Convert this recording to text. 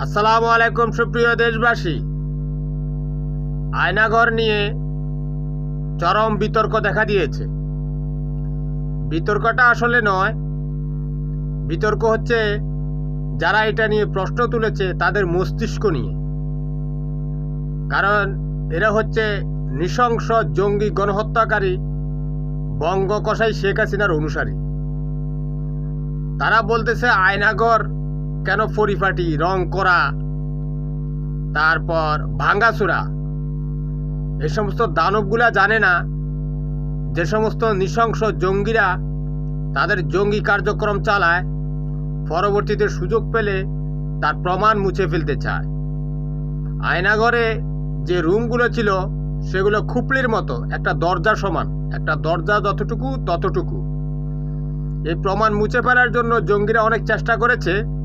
আসসালামু আলাইকুম সুপ্রিয় দেশবাসী। আয়নাঘর নিয়ে চরম বিতর্ক দেখা দিয়েছে। বিতর্কটা আসলে নয়, বিতর্ক হচ্ছে যারা এটা নিয়ে প্রশ্ন তুলেছে তাদের মস্তিষ্ক নিয়ে। কারণ এরা হচ্ছে নৃশংস জঙ্গি গণহত্যাকারী বঙ্গকসাই শেখ হাসিনার অনুসারী। তারা বলতেছে আয়নাঘর কেন পরিপাটি, রং করা, তারপর ভাঙ্গাচুরা। এই সমস্ত দানবগুলা জানে না যে সমস্ত নৃশংস জঙ্গিরা তাদের জঙ্গি কার্যক্রম চালায়, পরবর্তীতে সুযোগ পেলে তার প্রমাণ মুছে ফেলতে চায়। আয়নাঘরে যে রুমগুলো ছিল সেগুলো খুপড়ির মতো, একটা দরজা সমান, একটা দরজা যতটুকু ততটুকু। এই প্রমাণ মুছে ফেলার জন্য জঙ্গিরা অনেক চেষ্টা করেছে,